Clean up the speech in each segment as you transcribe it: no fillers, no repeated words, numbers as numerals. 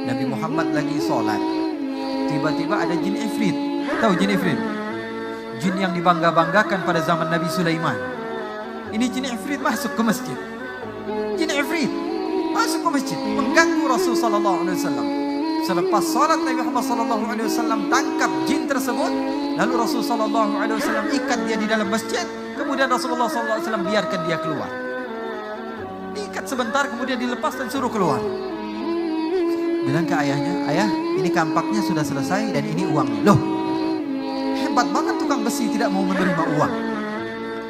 Nabi Muhammad lagi sholat, tiba-tiba ada jin ifrit. Tahu jin ifrit? Jin yang dibangga-banggakan pada zaman Nabi Sulaiman. Ini jin ifrit masuk ke masjid. Jin ifrit masuk ke masjid, mengganggu Rasul sallallahu alaihi wasallam. Selepas salat Nabi Muhammad sallallahu alaihi wasallam tangkap jin tersebut, lalu Rasul sallallahu alaihi wasallam ikat dia di dalam masjid, kemudian Rasulullah sallallahu alaihi wasallam biarkan dia keluar. Diikat sebentar, kemudian dilepas dan suruh keluar. Bilang ke ayahnya, "Ayah, ini kampaknya sudah selesai dan ini uangnya." Loh, hebat banget tukang besi tidak mau menerima uang.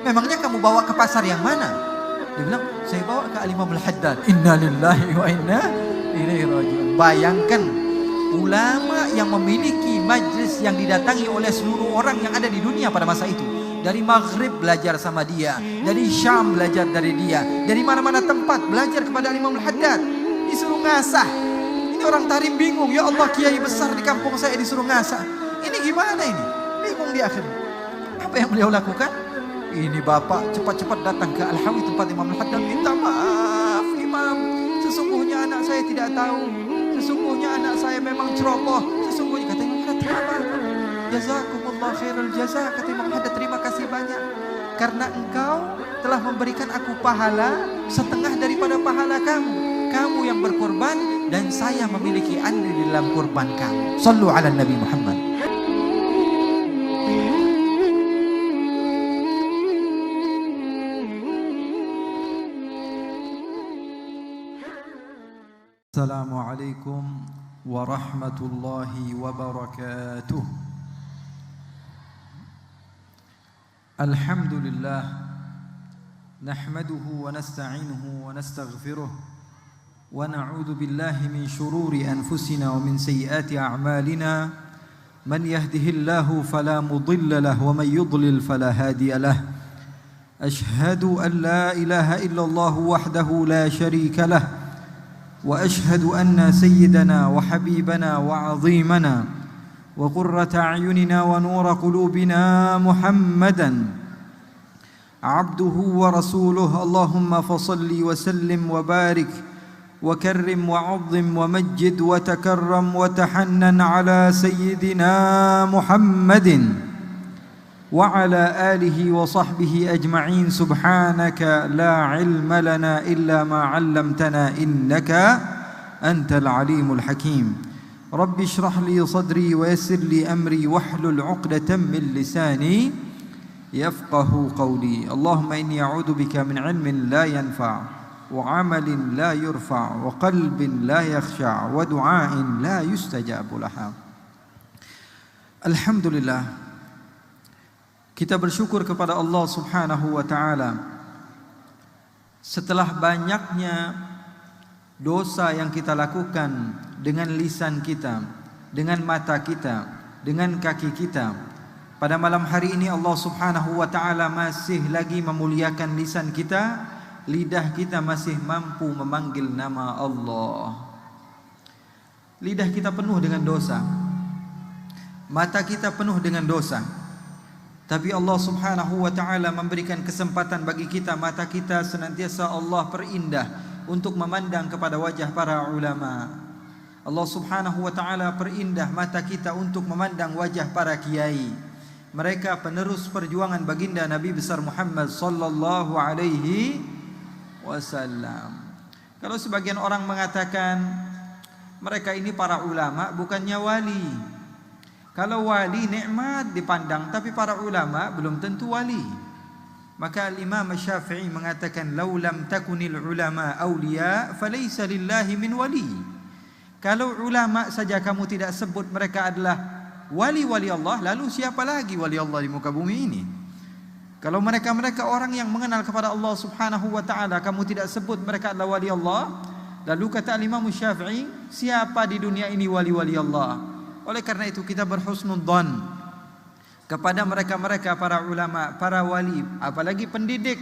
Memangnya kamu bawa ke pasar yang mana? Dia bilang, "Saya bawa ke Al-Imam Al-Haddad." Inna lillahi wa inna ilaihi raji'un. Bayangkan, ulama yang memiliki majlis yang didatangi oleh seluruh orang yang ada di dunia pada masa itu. Dari Maghrib belajar sama dia, dari Syam belajar dari dia, dari mana-mana tempat belajar kepada Imam Al-Haddad. Disuruh ngasah. Ini orang Tarim bingung, ya Allah, kiai besar di kampung saya disuruh ngasah. Ini gimana ini? Bingung di akhirnya. Apa yang beliau lakukan? Ini bapak cepat-cepat datang ke Al-Hawi tempat Imam Al-Haddad, minta maaf Imam, sesungguhnya anak saya tidak tahu, sesungguhnya anak saya memang ceroboh, sesungguhnya. Kata Imam Al-Haddad, "Kenapa? Jazakumullah khairul jaza." Kata Imam Al-Haddad, "Terima kasih banyak, karena engkau telah memberikan aku pahala setengah daripada pahala kamu. Kamu yang berkorban dan saya memiliki andil di dalam kurban kamu." Sallu ala Nabi Muhammad. Assalamualaikum warahmatullahi wabarakatuh. Alhamdulillah, nahmaduhu wa nasta'inuhu wa nastaghfiruh wa na'udzu billahi min shururi anfusina wa min sayyiati a'malina. Man yahdihillahu fala mudilla lahu wa man yudlil fala hadiya lahu. Ashhadu an la ilaha illallah wahdahu la sharika lahu. وأشهد أن سيدنا وحبيبنا وعظيمنا وقرة أعيننا ونور قلوبنا محمدا عبده ورسوله. اللهم فصل وسلم وبارك وكرم وعظم ومجد وتكرم وتحنن على سيدنا محمد وعلى آله وصحبه أجمعين. سبحانك لا علم لنا إلا ما علمتنا إنك أنت العليم الحكيم. رب اشرح لي صدري ويسر لي أمري واحلل عقدة من لساني يفقه قولي. اللهم إني أعوذ بك من علم لا ينفع وعمل لا يرفع وقلب لا يخشع ودعاء لا يستجاب لها. الحمد لله. Kita bersyukur kepada Allah Subhanahu wa ta'ala setelah banyaknya dosa yang kita lakukan dengan lisan kita, dengan mata kita, dengan kaki kita. Pada malam hari ini Allah Subhanahu wa ta'ala masih lagi memuliakan lisan kita, lidah kita masih mampu memanggil nama Allah. Lidah kita penuh dengan dosa, mata kita penuh dengan dosa. Tapi Allah Subhanahu wa ta'ala memberikan kesempatan bagi kita, mata kita senantiasa Allah perindah untuk memandang kepada wajah para ulama. Allah Subhanahu wa ta'ala perindah mata kita untuk memandang wajah para kiai. Mereka penerus perjuangan baginda Nabi besar Muhammad sallallahu alaihi wasallam. Kalau sebagian orang mengatakan mereka ini para ulama bukannya wali. Kalau wali nikmat dipandang, tapi para ulama belum tentu wali. Maka Imam Syafi'i mengatakan, "Lau lam takunil ulama awliya, falaysa lillahi min wali." Kalau ulama saja kamu tidak sebut mereka adalah wali-wali Allah, lalu siapa lagi wali Allah di muka bumi ini? Kalau mereka-mereka orang yang mengenal kepada Allah Subhanahu wa ta'ala, kamu tidak sebut mereka adalah wali Allah, lalu kata Imam Syafi'i, siapa di dunia ini wali-wali Allah? Oleh karena itu kita berhusnudzon kepada mereka-mereka para ulama, para wali, apalagi pendidik,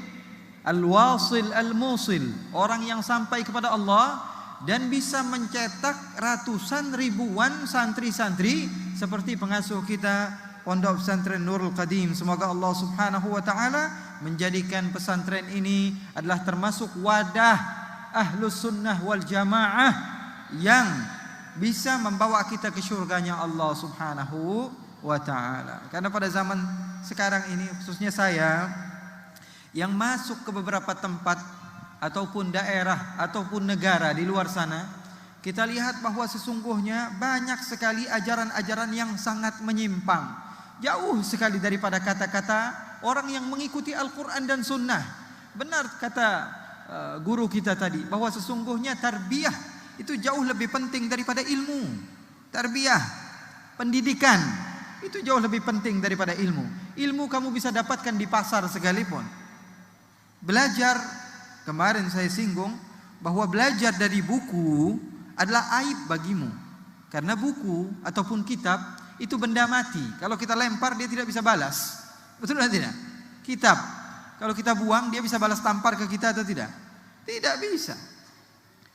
al-wasil al-musil, orang yang sampai kepada Allah dan bisa mencetak ratusan ribuan santri-santri seperti pengasuh kita Pondok Pesantren Nurul Qadim. Semoga Allah Subhanahu wa ta'ala menjadikan pesantren ini adalah termasuk wadah Ahlus Sunnah wal Jamaah yang bisa membawa kita ke surganya Allah Subhanahu wa ta'ala. Karena pada zaman sekarang ini, khususnya saya yang masuk ke beberapa tempat ataupun daerah ataupun negara di luar sana, kita lihat bahwa sesungguhnya banyak sekali ajaran-ajaran yang sangat menyimpang, jauh sekali daripada kata-kata orang yang mengikuti Al-Quran dan Sunnah. Benar kata guru kita tadi, bahwa sesungguhnya tarbiyah itu jauh lebih penting daripada ilmu. Tarbiyah, pendidikan, itu jauh lebih penting daripada ilmu. Ilmu kamu bisa dapatkan di pasar sekalipun. Belajar, kemarin saya singgung bahwa belajar dari buku adalah aib bagimu. Karena buku ataupun kitab itu benda mati. Kalau kita lempar dia tidak bisa balas. Betul atau tidak? Kitab, kalau kita buang dia bisa balas tampar ke kita atau tidak? Tidak bisa.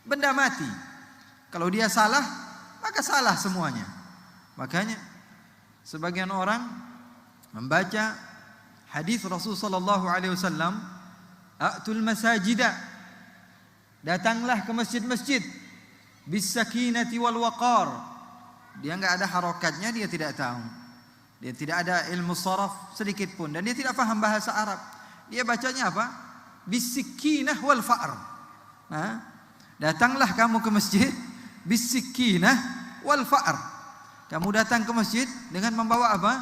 Benda mati. Kalau dia salah, maka salah semuanya. Makanya sebagian orang membaca hadis Rasulullah sallallahu alaihi wasallam, "Atul masajida." Datanglah ke masjid-masjid bisakinati wal waqar. Dia enggak ada harokatnya, dia tidak tahu. Dia tidak ada ilmu sharaf sedikit pun dan dia tidak paham bahasa Arab. Dia bacanya apa? Bisikinah wal fa'r. Nah, datanglah kamu ke masjid bisikinah wal fa'r. Kamu datang ke masjid dengan membawa apa?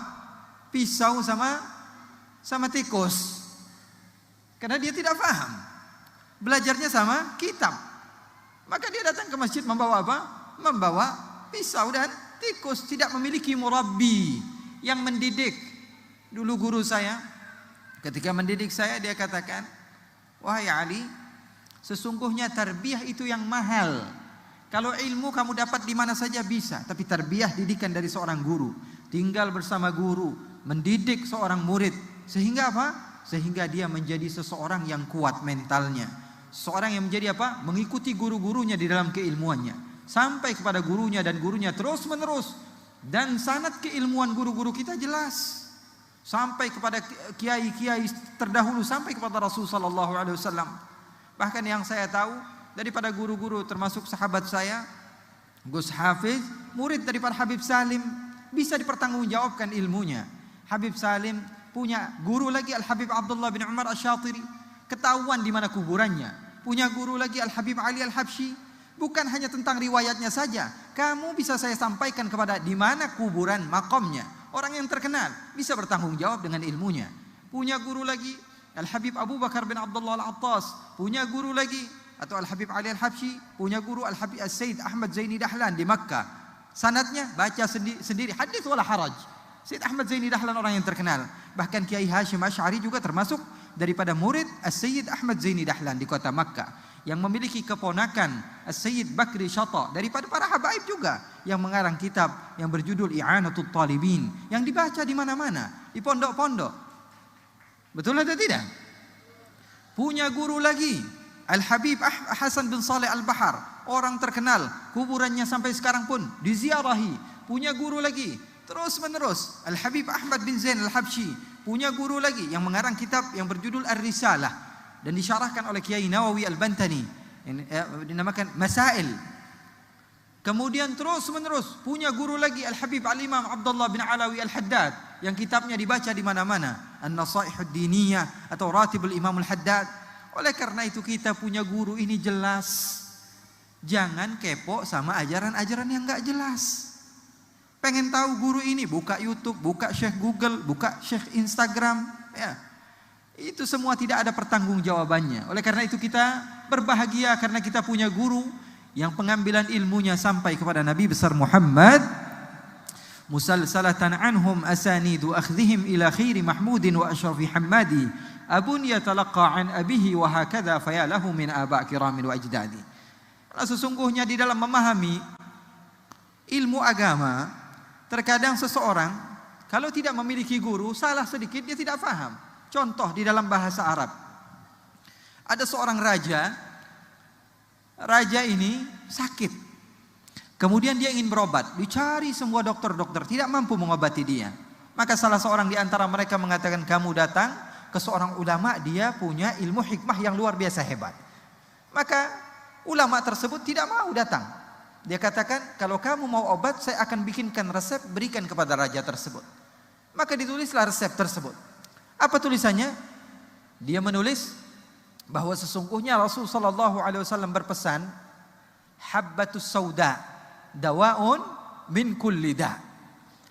Pisau sama tikus. Karena dia tidak paham. Belajarnya sama kitab. Maka dia datang ke masjid membawa apa? Membawa pisau dan tikus, tidak memiliki murabbi yang mendidik. Dulu guru saya ketika mendidik saya, dia katakan, "Wahai Ali, sesungguhnya tarbiyah itu yang mahal. Kalau ilmu kamu dapat di mana saja bisa, tapi tarbiyah, didikan dari seorang guru, tinggal bersama guru, mendidik seorang murid, sehingga apa? Sehingga dia menjadi seseorang yang kuat mentalnya. Seorang yang menjadi apa? Mengikuti guru-gurunya di dalam keilmuannya, sampai kepada gurunya dan gurunya terus menerus. Dan sanad keilmuan guru-guru kita jelas sampai kepada kiai-kiai terdahulu, sampai kepada Rasul sallallahu alaihi wasallam. Bahkan yang saya tahu daripada guru-guru termasuk sahabat saya, Gus Hafiz, murid daripada Habib Salim, bisa dipertanggungjawabkan ilmunya. Habib Salim punya guru lagi Al-Habib Abdullah bin Umar Asy-Syatiri, ketahuan di mana kuburannya. Punya guru lagi Al-Habib Ali Al-Habsyi, bukan hanya tentang riwayatnya saja, kamu bisa saya sampaikan kepada di mana kuburan makamnya. Orang yang terkenal bisa bertanggung jawab dengan ilmunya. Punya guru lagi Al-Habib Abu Bakar bin Abdullah Al-Attas, punya guru lagi atau Al-Habib Ali Al-Habsyi, punya guru Al-Habib As-Sayyid Ahmad Zaini Dahlan di Makkah. Sanadnya baca sendiri, hadits wala haraj. Sayyid Ahmad Zaini Dahlan orang yang terkenal. Bahkan Kiai Hashim Asy'ari juga termasuk daripada murid As-Sayyid Ahmad Zaini Dahlan di kota Makkah, yang memiliki keponakan As-Sayyid Bakri Syata daripada para habaib juga, yang mengarang kitab yang berjudul I'anatul Talibin, yang dibaca di mana-mana, di pondok-pondok. Betul atau tidak? Punya guru lagi Al-Habib Hasan bin Saleh Al-Bahar, orang terkenal, kuburannya sampai sekarang pun diziarahi. Punya guru lagi terus menerus Al-Habib Ahmad bin Zain Al-Habsyi, punya guru lagi yang mengarang kitab yang berjudul Ar-Risalah dan disyarahkan oleh Kiai Nawawi Al-Bantani, yang dinamakan Masail. Kemudian terus menerus punya guru lagi Al-Habib Al-Imam Abdullah bin Alawi Al-Haddad, yang kitabnya dibaca di mana-mana, An-Nasaihud Diniyah atau Ratibul Imam Al-Haddad. Oleh karena itu kita punya guru ini jelas. Jangan kepo sama ajaran-ajaran yang enggak jelas. Pengen tahu guru ini, buka YouTube, buka Syekh Google, buka Syekh Instagram, ya. Itu semua tidak ada pertanggungjawabannya. Oleh karena itu kita berbahagia karena kita punya guru yang pengambilan ilmunya sampai kepada Nabi besar Muhammad, musalsalatan anhum asanidu akhdhihim ila khairi mahmudin wa ashrafi hammadi, abun yatalaqqa an abihi wa hakadha fayalahu min aba' kiramin wa ajdadi. Nah, sesungguhnya di dalam memahami ilmu agama, terkadang seseorang kalau tidak memiliki guru, salah sedikit dia tidak paham. Contoh di dalam bahasa Arab, ada seorang raja. Raja ini sakit, kemudian dia ingin berobat, dicari semua dokter-dokter, tidak mampu mengobati dia. Maka salah seorang di antara mereka mengatakan, kamu datang ke seorang ulama, dia punya ilmu hikmah yang luar biasa hebat. Maka ulama tersebut tidak mau datang. Dia katakan, kalau kamu mau obat, saya akan bikinkan resep, berikan kepada raja tersebut. Maka ditulislah resep tersebut. Apa tulisannya? Dia menulis bahwa sesungguhnya Rasul sallallahu alaihi wasallam berpesan, habbatus sauda dawaun min kulli da.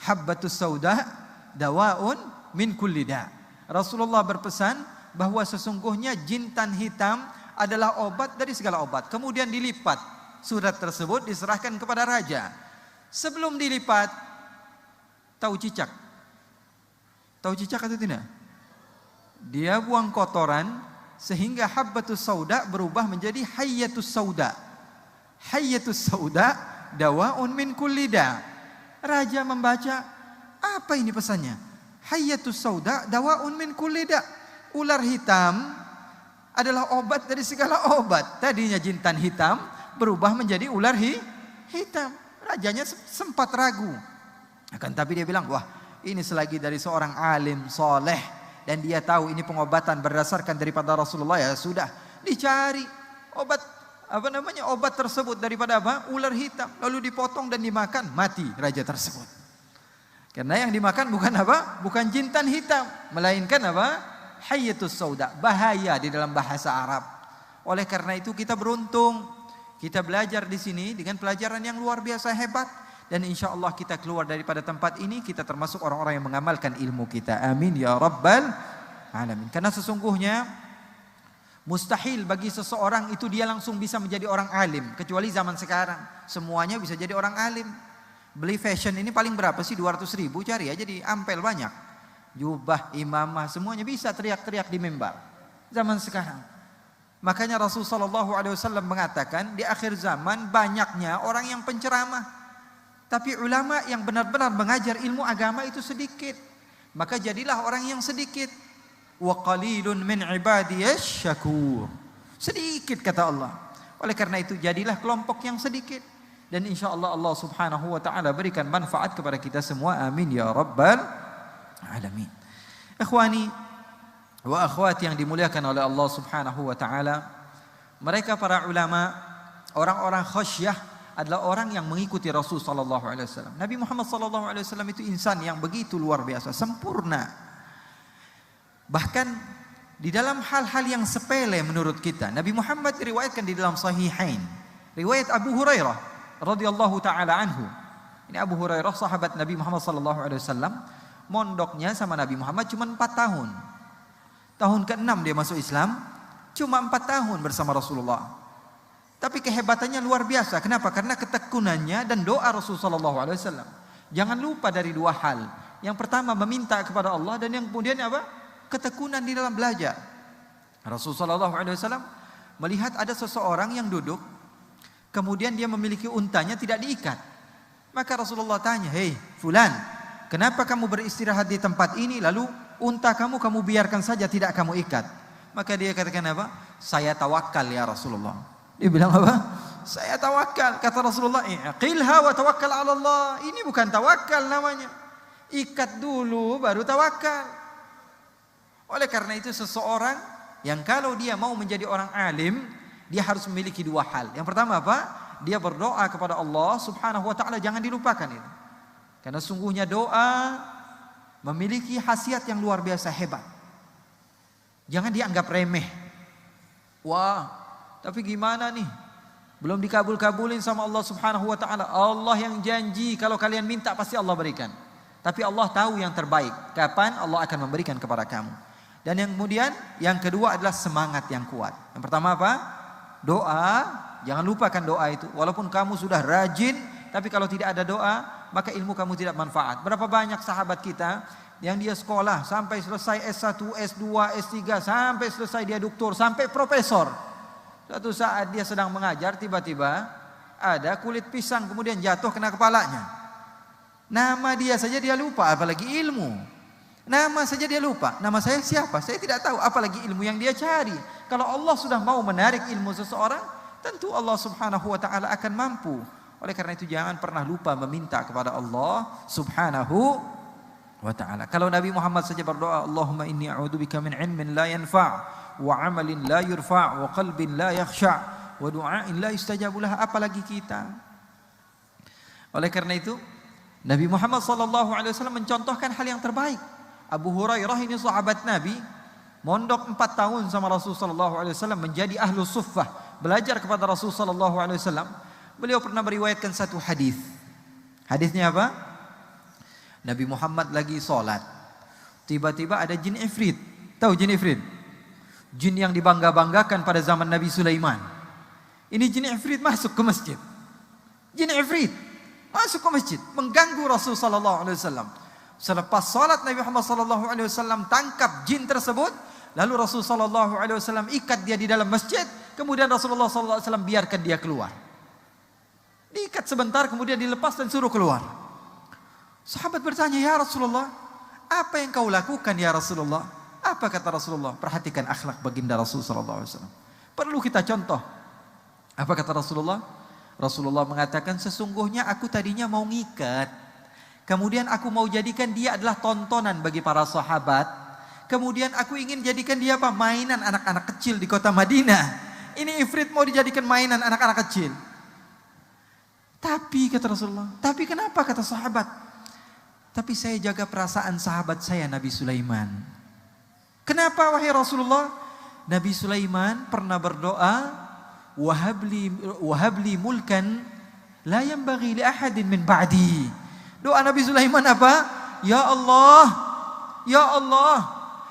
Habbatus sauda dawaun min kulli da. Rasulullah berpesan bahwa sesungguhnya jintan hitam adalah obat dari segala obat. Kemudian dilipat surat tersebut, diserahkan kepada raja. Sebelum dilipat, tahu cicak? Tahu cicak atau tidak? Dia buang kotoran sehingga habbatus sauda berubah menjadi hayyatus sauda. Hayyatus sauda dawaun min kulli da. Raja membaca, apa ini pesannya? Hayyatus sauda dawaun min kulli da. Ular hitam adalah obat dari segala obat. Tadinya jintan hitam berubah menjadi ular hitam. Rajanya sempat ragu. Akan tapi dia bilang, wah, ini selagi dari seorang alim soleh dan dia tahu ini pengobatan berdasarkan daripada Rasulullah, ya sudah, dicari obat obat tersebut daripada apa? Ular hitam, lalu dipotong dan dimakan, mati raja tersebut. Karena yang dimakan bukan apa? Bukan jintan hitam, melainkan apa? Hayyatus sauda, bahaya di dalam bahasa Arab. Oleh karena itu kita beruntung, kita belajar di sini dengan pelajaran yang luar biasa hebat. Dan insya Allah kita keluar daripada tempat ini, kita termasuk orang-orang yang mengamalkan ilmu kita. Amin ya Rabbal Alamin. Karena sesungguhnya mustahil bagi seseorang itu dia langsung bisa menjadi orang alim. Kecuali zaman sekarang, semuanya bisa jadi orang alim. Beli fashion ini paling berapa sih? 200.000, cari aja di Ampel banyak. Jubah, imamah, semuanya bisa teriak-teriak di mimbar. Zaman sekarang. Makanya Rasulullah SAW mengatakan, di akhir zaman banyaknya orang yang penceramah. Tapi ulama yang benar-benar mengajar ilmu agama itu sedikit. Maka jadilah orang yang sedikit. Wa qalilun min ibadiyasy syakur. Sedikit kata Allah. Oleh karena itu jadilah kelompok yang sedikit. Dan insya Allah Allah subhanahu wa ta'ala berikan manfaat kepada kita semua. Amin ya Rabbal Alamin. Ikhwani wa akhwati yang dimuliakan oleh Allah subhanahu wa ta'ala. Mereka para ulama, orang-orang khasyah, adalah orang yang mengikuti Rasul sallallahu alaihi wasallam. Nabi Muhammad sallallahu alaihi wasallam itu insan yang begitu luar biasa, sempurna. Bahkan di dalam hal-hal yang sepele menurut kita, Nabi Muhammad diriwayatkan di dalam Sahihain, riwayat Abu Hurairah radhiyallahu taala anhu. Ini Abu Hurairah sahabat Nabi Muhammad sallallahu alaihi wasallam, mondoknya sama Nabi Muhammad cuma 4 tahun. Tahun ke-6 dia masuk Islam, cuma 4 tahun bersama Rasulullah. Tapi kehebatannya luar biasa. Kenapa? Karena ketekunannya dan doa Rasulullah SAW. Jangan lupa dari 2 hal. Yang pertama meminta kepada Allah, dan yang kemudian apa? Ketekunan di dalam belajar. Rasulullah SAW melihat ada seseorang yang duduk, kemudian dia memiliki untanya tidak diikat. Maka Rasulullah tanya, hei fulan, kenapa kamu beristirahat di tempat ini, lalu unta kamu biarkan saja tidak kamu ikat? Maka dia katakan apa? Saya tawakal ya Rasulullah. Dia bilang apa? Saya tawakal. Kata Rasulullah, iqilha wa tawakkal ala Allah. Ini bukan tawakal namanya. Ikat dulu baru tawakal. Oleh karena itu seseorang yang kalau dia mau menjadi orang alim, dia harus memiliki 2 hal. Yang pertama apa? Dia berdoa kepada Allah subhanahu wa ta'ala. Jangan dilupakan itu. Karena sungguhnya doa memiliki khasiat yang luar biasa hebat. Jangan dianggap remeh. Wah, tapi gimana nih? Belum dikabul-kabulin sama Allah subhanahu wa ta'ala. Allah yang janji kalau kalian minta pasti Allah berikan. Tapi Allah tahu yang terbaik. Kapan Allah akan memberikan kepada kamu. Dan yang kemudian, yang kedua adalah semangat yang kuat. Yang pertama apa? Doa. Jangan lupakan doa itu. Walaupun kamu sudah rajin, tapi kalau tidak ada doa, maka ilmu kamu tidak manfaat. Berapa banyak sahabat kita yang dia sekolah sampai selesai S1, S2, S3, sampai selesai dia doktor, sampai profesor. Suatu saat dia sedang mengajar, tiba-tiba ada kulit pisang kemudian jatuh kena kepalanya. Nama dia saja dia lupa, apalagi ilmu. Nama saja dia lupa. Nama saya siapa? Saya tidak tahu, apalagi ilmu yang dia cari. Kalau Allah sudah mau menarik ilmu seseorang, tentu Allah subhanahu wa ta'ala akan mampu. Oleh karena itu jangan pernah lupa meminta kepada Allah subhanahu wa ta'ala. Kalau Nabi Muhammad saja berdoa, Allahumma inni a'udzubika min ilmin la yanfa' wa amalin la yurfa' wa qalbin la yakhsha' wa du'ain la yustajabu lah, apalagi kita. Oleh karena itu, Nabi Muhammad SAW mencontohkan hal yang terbaik. Abu Hurairah ini sahabat Nabi, mondok 4 tahun sama Rasulullah SAW, menjadi ahlu suffah, belajar kepada Rasulullah SAW. Beliau pernah meriwayatkan satu hadis. Hadisnya apa? Nabi Muhammad lagi sholat, tiba-tiba ada jin ifrit. Tahu jin ifrit? Jin yang dibangga-banggakan pada zaman Nabi Sulaiman. Ini jin ifrit masuk ke masjid. Jin ifrit masuk ke masjid, mengganggu Rasul sallallahu alaihi wasallam. Selepas salat Nabi Muhammad sallallahu alaihi wasallam tangkap jin tersebut, lalu Rasul sallallahu alaihi wasallam ikat dia di dalam masjid, kemudian Rasulullah sallallahu alaihi wasallam biarkan dia keluar. Diikat sebentar, kemudian dilepas dan suruh keluar. Sahabat bertanya, "Ya Rasulullah, apa yang kau lakukan ya Rasulullah?" Apa kata Rasulullah? Perhatikan akhlak baginda Rasul sallallahu alaihi wasallam. Perlu kita contoh. Apa kata Rasulullah? Rasulullah mengatakan, sesungguhnya aku tadinya mau ngikat, kemudian aku mau jadikan dia adalah tontonan bagi para sahabat, kemudian aku ingin jadikan dia apa? Mainan anak-anak kecil di kota Madinah. Ini ifrit mau dijadikan mainan anak-anak kecil. Tapi kata Rasulullah, tapi kenapa kata sahabat? Tapi saya jaga perasaan sahabat saya Nabi Sulaiman. Kenapa wahai Rasulullah? Nabi Sulaiman pernah berdoa, wahabli mulkan la yanbaghi li ahadin min ba'di. Doa Nabi Sulaiman apa? Ya Allah,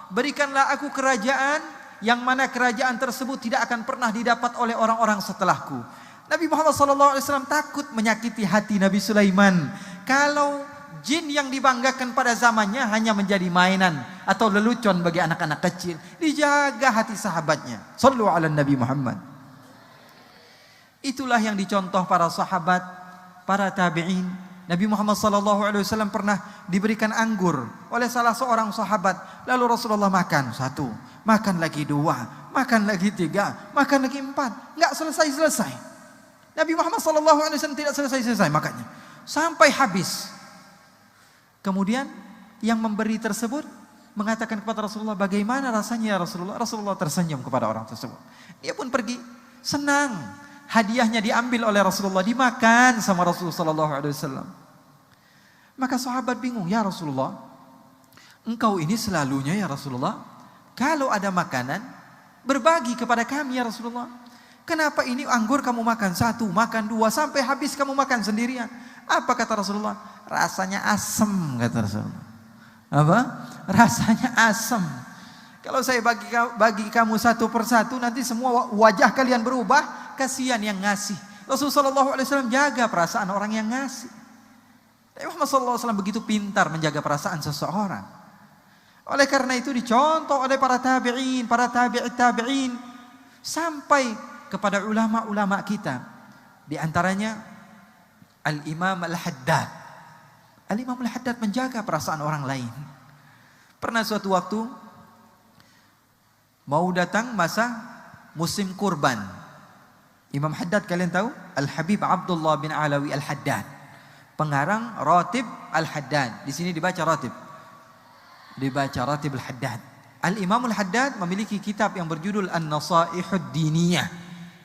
berikanlah aku kerajaan yang mana kerajaan tersebut tidak akan pernah didapat oleh orang-orang setelahku. Nabi Muhammad SAW takut menyakiti hati Nabi Sulaiman kalau jin yang dibanggakan pada zamannya hanya menjadi mainan atau lelucon bagi anak-anak kecil. Dijaga hati sahabatnya. Sallu ala Nabi Muhammad. Itulah yang dicontoh para sahabat, para tabi'in. Nabi Muhammad SAW pernah diberikan anggur oleh salah seorang sahabat. Lalu Rasulullah makan 1, makan lagi 2, makan lagi 3, makan lagi 4. Enggak selesai-selesai. Nabi Muhammad SAW tidak selesai-selesai makannya sampai habis. Kemudian yang memberi tersebut mengatakan kepada Rasulullah, bagaimana rasanya ya Rasulullah? Rasulullah tersenyum kepada orang tersebut. Dia pun pergi, senang. Hadiahnya diambil oleh Rasulullah, dimakan sama Rasulullah sallallahu alaihi wasallam. Maka sahabat bingung, ya Rasulullah, engkau ini selalunya ya Rasulullah, kalau ada makanan berbagi kepada kami ya Rasulullah. Kenapa ini anggur kamu makan 1, makan 2, sampai habis kamu makan sendirian? Apa kata Rasulullah? Rasanya asam kata Rasulullah. Apa? Rasanya asam. Kalau saya bagi kamu 1 persatu, nanti semua wajah kalian berubah. Kasihan yang ngasih. Rasulullah SAW jaga perasaan orang yang ngasih. Nabi Muhammad SAW begitu pintar menjaga perasaan seseorang. Oleh karena itu dicontoh oleh para tabi'in, para tabi'in sampai kepada ulama-ulama kita. Di antaranya Al-Imam Al-Haddad. Al-Imam Al-Haddad menjaga perasaan orang lain. Pernah suatu waktu mau datang masa musim kurban. Imam Haddad kalian tahu? Al-Habib Abdullah bin Alawi Al-Haddad. Pengarang Ratib Al-Haddad. Di sini dibaca Ratib. Dibaca Ratib Al-Haddad. Al-Imam Al-Haddad memiliki kitab yang berjudul An-Nasaihud Diniyah.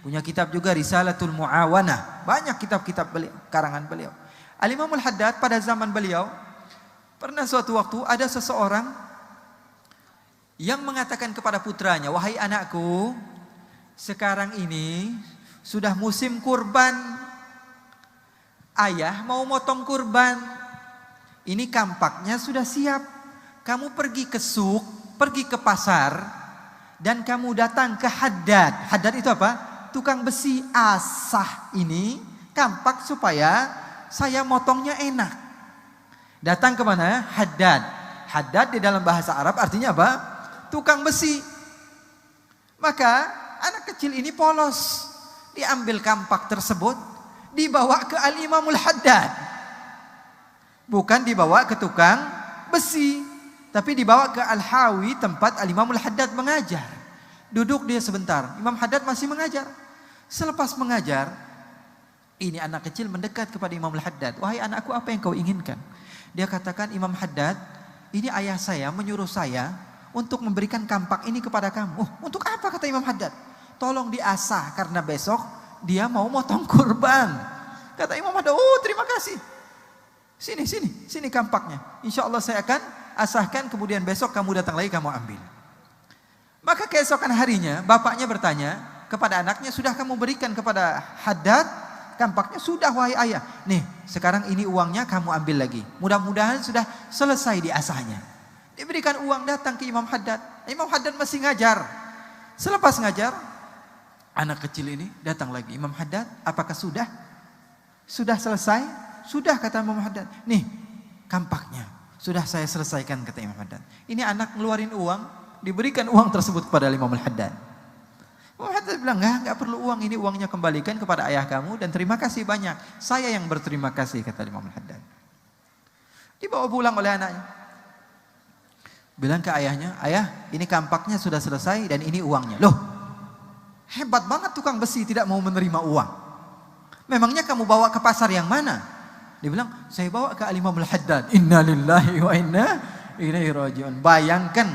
Punya kitab juga Risalatul Muawanah. Banyak kitab-kitab beliau, karangan beliau. Al-Imam Al-Haddad pada zaman beliau, pernah suatu waktu ada seseorang yang mengatakan kepada putranya, wahai anakku, sekarang ini sudah musim kurban. Ayah mau motong kurban. Ini kampaknya sudah siap. Kamu pergi ke suk, pergi ke pasar, dan kamu datang ke Haddad. Haddad itu apa? Tukang besi. Asah ini kampak supaya saya motongnya enak. Datang ke mana? Haddad. Haddad di dalam bahasa Arab artinya apa? Tukang besi. Maka anak kecil ini polos. Diambil kampak tersebut, dibawa ke Al-Imamul Haddad. Bukan dibawa ke tukang besi, tapi dibawa ke Al-Hawi, tempat Al-Imamul Haddad mengajar. Duduk dia sebentar, Imam Haddad masih mengajar. Selepas mengajar, ini anak kecil mendekat kepada Imamul Haddad. Wahai anakku, apa yang kau inginkan? Dia katakan, Imam Haddad, ini ayah saya menyuruh saya untuk memberikan kampak ini kepada kamu. Oh, untuk apa kata Imam Haddad? Tolong diasah karena besok dia mau motong kurban. Kata Imam Haddad, oh terima kasih. Sini kampaknya. Insya Allah saya akan asahkan, kemudian besok kamu datang lagi, kamu ambil. Maka keesokan harinya bapaknya bertanya kepada anaknya, sudah kamu berikan kepada Haddad kampaknya? Sudah wahai ayah. Nih sekarang ini uangnya, kamu ambil lagi. Mudah-mudahan sudah selesai diasahnya. Diberikan uang, datang ke Imam Haddad. Imam Haddad masih ngajar. Selepas ngajar, anak kecil ini datang lagi. Imam Haddad, apakah sudah? Sudah selesai? Sudah, kata Imam Haddad. Nih kampaknya, sudah saya selesaikan, kata Imam Haddad. Ini anak ngeluarin uang, diberikan uang tersebut kepada Imam Haddad. Imam Haddad bilang, enggak perlu uang, ini uangnya kembalikan kepada ayah kamu dan terima kasih banyak. Saya yang berterima kasih, kata Imam Haddad. Dibawa pulang oleh anaknya. Bilang ke ayahnya, ayah ini kampaknya sudah selesai dan ini uangnya. Loh, hebat banget tukang besi, tidak mau menerima uang. Memangnya kamu bawa ke pasar yang mana? Dia bilang, saya bawa ke Al-Imam Al-Haddad. Inna lillahi wa inna ilaihi raji'un. Bayangkan,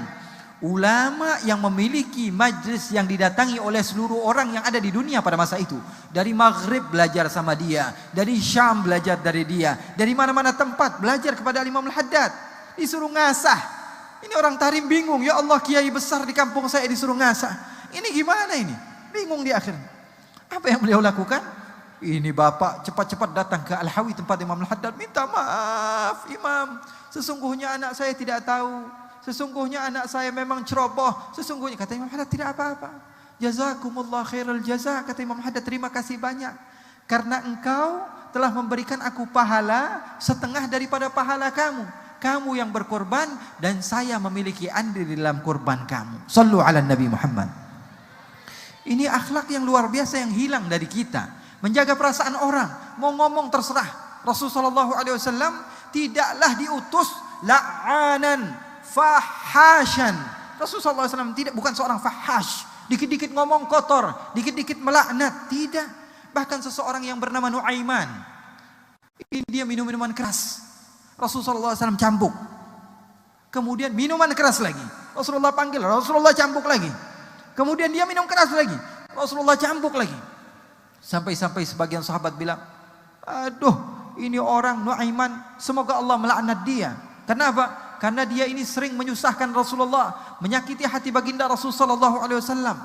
ulama yang memiliki majlis yang didatangi oleh seluruh orang yang ada di dunia pada masa itu. Dari Maghrib belajar sama dia, dari Syam belajar dari dia, dari mana-mana tempat belajar kepada Al-Imam Al-Haddad. Disuruh ngasah. Ini orang Tarim bingung, ya Allah kiai besar di kampung saya disuruh ngasah. Ini gimana ini? Bingung di akhirnya. Apa yang beliau lakukan? Ini bapak cepat-cepat datang ke Al-Hawi tempat Imam Al-Haddad. Minta maaf Imam, sesungguhnya anak saya tidak tahu. Sesungguhnya anak saya memang ceroboh. Sesungguhnya, kata Imam Haddad, tidak apa-apa. Jazakumullah khairal jaza, kata Imam Haddad, terima kasih banyak. Karena engkau telah memberikan aku pahala setengah daripada pahala kamu. Kamu yang berkorban dan saya memiliki andil di dalam korban kamu. Sallu ala Nabi Muhammad. Ini akhlak yang luar biasa yang hilang dari kita. Menjaga perasaan orang, mau ngomong terserah. Rasulullah SAW tidaklah diutus la'anan fahasyan. Rasulullah SAW bukan seorang fahash, dikit-dikit ngomong kotor, dikit-dikit melaknat, tidak. Bahkan seseorang yang bernama Nuaiman, ini dia minum minuman keras. Rasulullah SAW cambuk. Kemudian minuman keras lagi. Rasulullah panggil, Rasulullah cambuk lagi. Kemudian dia minum keras lagi. Rasulullah cambuk lagi. Sampai-sampai sebagian sahabat bilang, aduh ini orang Nuaiman, semoga Allah melaknat dia. Kenapa? Karena dia ini sering menyusahkan Rasulullah, menyakiti hati baginda Rasulullah SAW.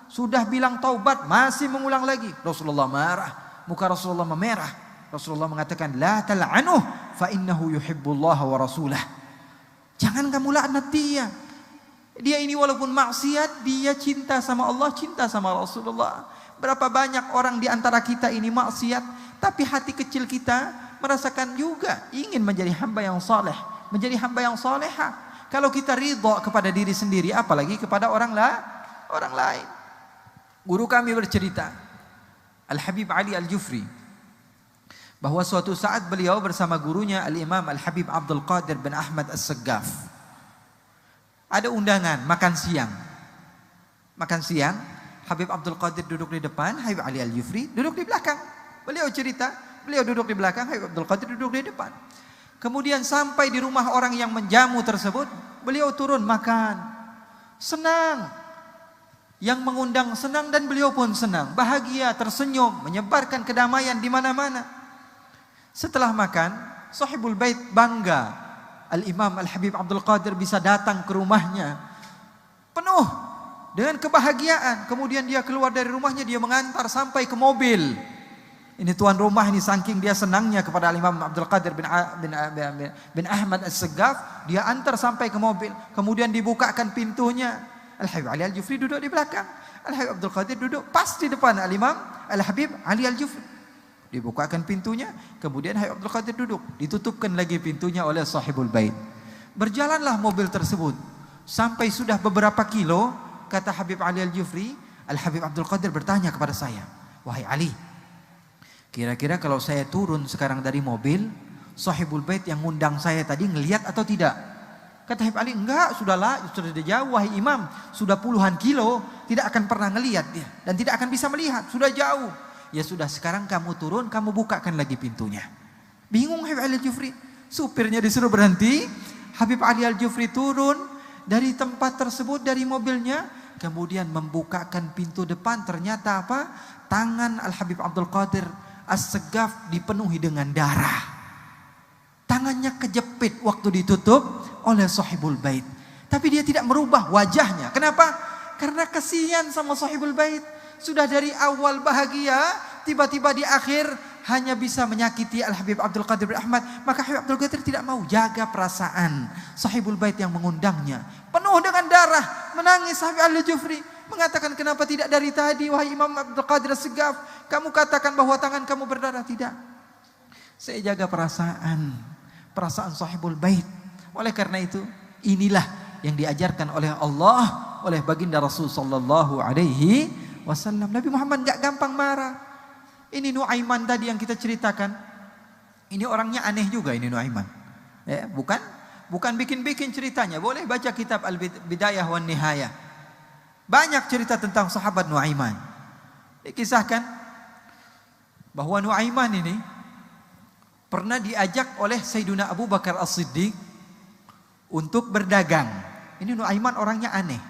Sudah bilang taubat, masih mengulang lagi. Rasulullah marah, muka Rasulullah memerah. Rasulullah mengatakan, la tal'anuh fa innahu yuhibbullah wa rasulah. Jangan kamu laknat dia. Dia ini walaupun maksiat, dia cinta sama Allah, cinta sama Rasulullah. Berapa banyak orang di antara kita ini maksiat, tapi hati kecil kita merasakan juga ingin menjadi hamba yang saleh, menjadi hamba yang salehah. Kalau kita ridha kepada diri sendiri, apalagi kepada orang lain. Guru kami bercerita, Al-Habib Ali Al-Jufri, bahwa suatu saat beliau bersama gurunya Al-Imam Al-Habib Abdul Qadir bin Ahmad As-Saggaf. Ada undangan makan siang. Makan siang, Habib Abdul Qadir duduk di depan, Habib Ali Al-Jufri duduk di belakang. Beliau cerita, beliau duduk di belakang, Habib Abdul Qadir duduk di depan. Kemudian sampai di rumah orang yang menjamu tersebut, beliau turun makan. Senang. Yang mengundang senang dan beliau pun senang, bahagia, tersenyum, menyebarkan kedamaian di mana-mana. Setelah makan, sahibul bait bangga. Al-Imam Al-Habib Abdul Qadir bisa datang ke rumahnya penuh dengan kebahagiaan. Kemudian dia keluar dari rumahnya, dia mengantar sampai ke mobil. Ini tuan rumah ini saking dia senangnya kepada Al-Imam Abdul Qadir bin Ahmad As-Saggaf, dia antar sampai ke mobil. Kemudian dibukakan pintunya. Al-Habib Ali Al-Jufri duduk di belakang. Al-Habib Abdul Qadir duduk pas di depan Al-Imam Al-Habib Ali Al-Jufri. Dibukakan pintunya, kemudian Habib Abdul Qadir duduk, ditutupkan lagi pintunya oleh sahibul bait. Berjalanlah mobil tersebut sampai sudah beberapa kilo. Kata Habib Ali Al-Jufri, Al-Habib Abdul Qadir bertanya kepada saya, wahai Ali, kira-kira kalau saya turun sekarang dari mobil, sahibul bait yang ngundang saya tadi ngelihat atau tidak? Kata Habib Ali, enggak, sudah jauh wahai imam, sudah puluhan kilo, tidak akan pernah ngelihat dia dan tidak akan bisa melihat, sudah jauh. Ya sudah, sekarang kamu turun, kamu bukakan lagi pintunya. Bingung Habib Ali Al-Jufri. Supirnya disuruh berhenti. Habib Ali Al-Jufri turun dari tempat tersebut, dari mobilnya. Kemudian membukakan pintu depan. Ternyata apa? Tangan Al-Habib Abdul Qadir As-Saggaf dipenuhi dengan darah. Tangannya kejepit waktu ditutup oleh sahibul bait. Tapi dia tidak merubah wajahnya. Kenapa? Karena kasihan sama sahibul bait. Sudah dari awal bahagia, tiba-tiba di akhir hanya bisa menyakiti Al-Habib Abdul Qadir bin Ahmad. Maka Habib Abdul Qadir tidak mau jaga perasaan sahibul bait yang mengundangnya. Penuh dengan darah, menangis Habib Al-Jufri. Mengatakan, kenapa tidak dari tadi wahai Imam Abdul Qadir As-Saggaf, kamu katakan bahwa tangan kamu berdarah? Tidak, saya jaga perasaan sahibul bait. Oleh karena itu, inilah yang diajarkan oleh Allah, oleh baginda Rasul sallallahu alaihi wasallam. Nabi Muhammad enggak gampang marah. Ini Nuaiman tadi yang kita ceritakan, ini orangnya aneh juga ini Nuaiman. Ya, bukan bikin-bikin ceritanya. Boleh baca kitab Al-Bidayah wan Nihayah. Banyak cerita tentang sahabat Nuaiman. Dikisahkan bahwa Nuaiman ini pernah diajak oleh Sayyiduna Abu Bakar As-Siddiq untuk berdagang. Ini Nuaiman orangnya aneh.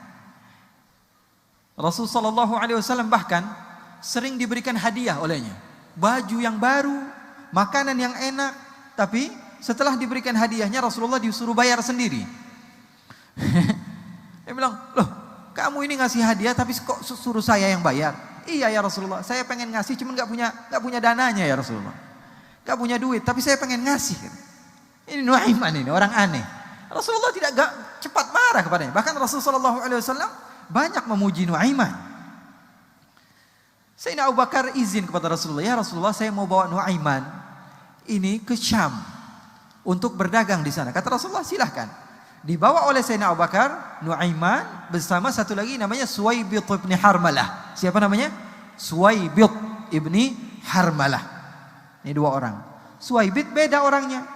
Rasulullah SAW bahkan sering diberikan hadiah olehnya. Baju yang baru, makanan yang enak. Tapi setelah diberikan hadiahnya, Rasulullah disuruh bayar sendiri. Dia bilang, loh, kamu ini ngasih hadiah tapi kok suruh saya yang bayar? Iya ya Rasulullah, saya pengen ngasih cuman gak punya dananya ya Rasulullah. Gak punya duit tapi saya pengen ngasih. Ini Nuaiman ini orang aneh. Rasulullah tidak cepat marah kepadanya. Bahkan Rasulullah SAW banyak memuji Nuaiman. Sayyidina Abu Bakar izin kepada Rasulullah, ya Rasulullah, saya mau bawa Nuaiman ini ke Syam untuk berdagang di sana. Kata Rasulullah, silahkan. Dibawa oleh Sayyidina Abu Bakar, Nuaiman bersama satu lagi namanya Suwaibit ibn Harmalah. Siapa namanya? Suwaibit ibn Harmalah. Ini dua orang. Suwaibit beda orangnya.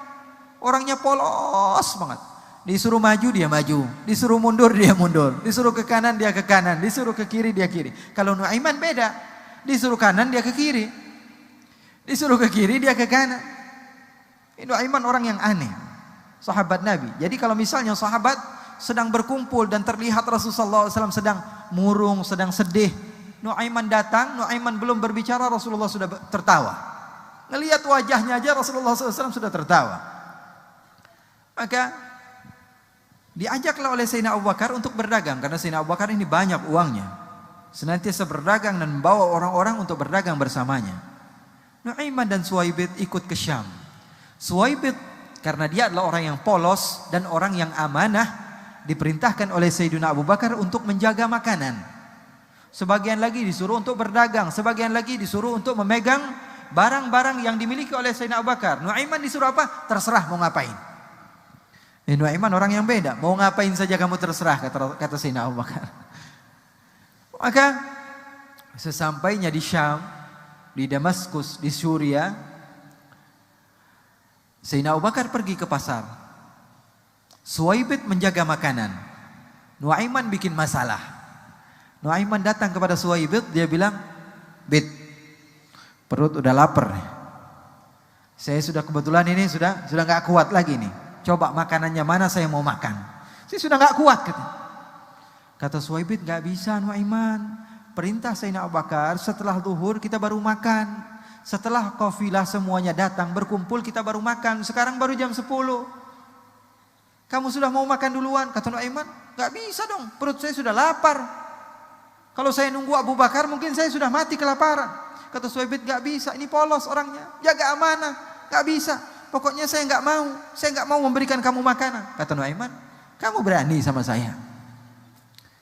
Orangnya polos banget. Disuruh maju dia maju, disuruh mundur dia mundur, disuruh ke kanan dia ke kanan, disuruh ke kiri dia kiri. Kalau Nuaiman beda. Disuruh kanan dia ke kiri. Disuruh ke kiri dia ke kanan. Ini Nuaiman orang yang aneh. Sahabat Nabi. Jadi kalau misalnya sahabat sedang berkumpul dan terlihat Rasulullah SAW sedang murung, sedang sedih, Nuaiman datang, Nuaiman belum berbicara, Rasulullah sudah tertawa. Ngelihat wajahnya aja Rasulullah SAW sudah tertawa. Maka diajaklah oleh Sayyidina Abu Bakar untuk berdagang, karena Sayyidina Abu Bakar ini banyak uangnya, senantiasa berdagang dan membawa orang-orang untuk berdagang bersamanya. Nuaiman dan Suwaibit ikut ke Syam. Suwaibit karena dia adalah orang yang polos dan orang yang amanah, diperintahkan oleh Sayyidina Abu Bakar untuk menjaga makanan. Sebagian lagi disuruh untuk berdagang, sebagian lagi disuruh untuk memegang barang-barang yang dimiliki oleh Sayyidina Abu Bakar. Nuaiman disuruh apa? Terserah mau ngapain. Nuaiman orang yang beda, mau ngapain saja kamu terserah, kata Sayyidina Abu Bakar. Maka sesampainya di Syam, di Damaskus, di Suriah, Sayyidina Abu Bakar pergi ke pasar. Suwaibit menjaga makanan. Nuaiman bikin masalah. Nuaiman datang kepada Suwaibit, dia bilang, "Bit, perut udah lapar. Saya sudah kebetulan ini sudah enggak kuat lagi nih. Coba makanannya mana saya mau makan. Saya sudah enggak kuat," kata Suwaibit, "Enggak bisa Nuaiman. Perintah Sayyidina Abu Bakar setelah zuhur kita baru makan. Setelah kafilah semuanya datang berkumpul kita baru makan. Sekarang baru jam 10. Kamu sudah mau makan duluan?" Kata Nuaiman, "Gak bisa dong, perut saya sudah lapar. Kalau saya nunggu Abu Bakar mungkin saya sudah mati kelaparan." Kata Suwaibit, "Gak bisa, ini polos orangnya, jaga amanah, gak bisa. Pokoknya saya gak mau memberikan kamu makanan." Kata Nuaiman, "Kamu berani sama saya?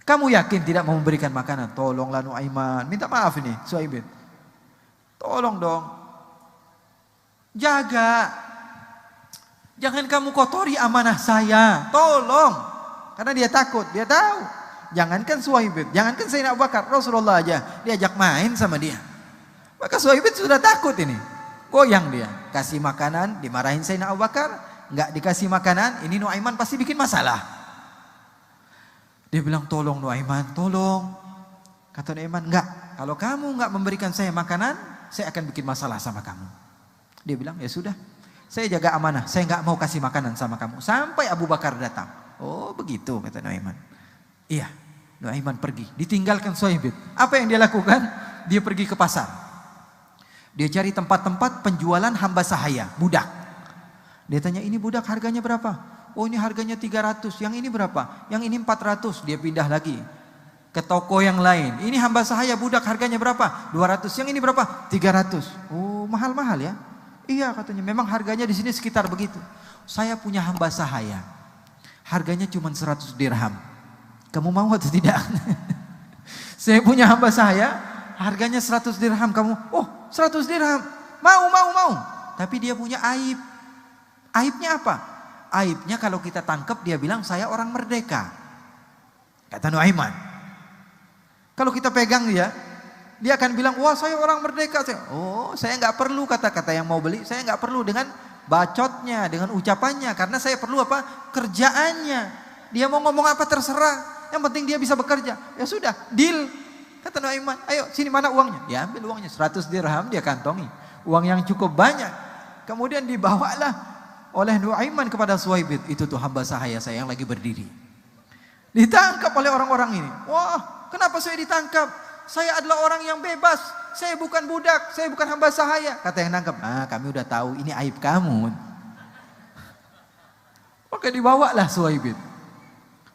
Kamu yakin tidak mau memberikan makanan?" "Tolonglah Nuaiman, minta maaf ini Suwaibit. Tolong dong, jaga. Jangan kamu kotori amanah saya. Tolong." Karena dia takut, dia tahu. Jangankan Suwaibit, jangankan Sayyidina Abu Bakar, Rasulullah aja diajak main sama dia. Maka Suwaibit sudah takut ini. Goyang dia. Kasih makanan, dimarahin Sayyidina Abu Bakar. Enggak dikasih makanan, ini Nuaiman pasti bikin masalah. Dia bilang, "Tolong Nuaiman, tolong." Kata Nuaiman, "Enggak. Kalau kamu enggak memberikan saya makanan, saya akan bikin masalah sama kamu." Dia bilang, "Ya sudah, saya jaga amanah, saya enggak mau kasih makanan sama kamu sampai Abu Bakar datang." "Oh begitu," kata Nuaiman. Iya, Nuaiman pergi, ditinggalkan Suwaibit. Apa yang dia lakukan? Dia pergi ke pasar. Dia cari tempat-tempat penjualan hamba sahaya, budak. Dia tanya, ini budak harganya berapa? Oh ini harganya 300, yang ini berapa? Yang ini 400. Dia pindah lagi ke toko yang lain. Ini hamba sahaya budak harganya berapa? 200. Yang ini berapa? 300. Oh mahal-mahal ya? Iya katanya, memang harganya di sini sekitar begitu. Saya punya hamba sahaya, harganya cuma 100 dirham. Kamu mau atau tidak? Saya punya hamba saya, harganya 100 dirham. Kamu, oh 100 dirham. Mau. Tapi dia punya aib. Aibnya apa? Aibnya kalau kita tangkap dia bilang saya orang merdeka. Kata Nuaiman. Kalau kita pegang dia akan bilang, wah saya orang merdeka. Saya nggak perlu kata-kata yang mau beli. Saya nggak perlu dengan bacotnya, dengan ucapannya. Karena saya perlu apa? Kerjaannya. Dia mau ngomong apa terserah. Yang penting dia bisa bekerja. Ya sudah, deal. Kata Nuaiman, ayo sini mana uangnya? Ya ambil uangnya, 100 dirham dia kantongi. Uang yang cukup banyak. Kemudian dibawalah oleh Nuaiman kepada Suhaibit. Itu tuh hamba sahaya saya yang lagi berdiri. Ditangkap oleh orang-orang ini. Wah, kenapa saya ditangkap? Saya adalah orang yang bebas. Saya bukan budak, saya bukan hamba sahaya. Kata yang nangkap, kami udah tahu ini aib kamu. Maka dibawalah Suhaibit.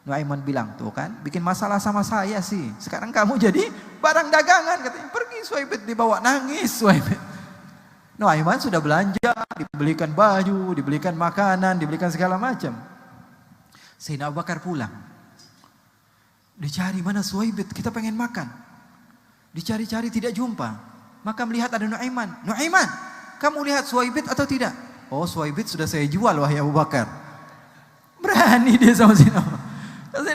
Nuaiman bilang, tuh kan bikin masalah sama saya sih. Sekarang kamu jadi barang dagangan. Katanya, pergi Suhaibit, dibawa, nangis Suhaibit. Nuaiman sudah belanja, dibelikan baju, dibelikan makanan, dibelikan segala macam. Sayyidina Abu Bakar pulang. Dicari mana Suhaibit, kita pengen makan. Dicari-cari tidak jumpa. Maka melihat ada Nuaiman. Nuaiman, kamu lihat Suhaibit atau tidak? Oh Suhaibit sudah saya jual wahai Abu Bakar. Berani dia sama Sayyidina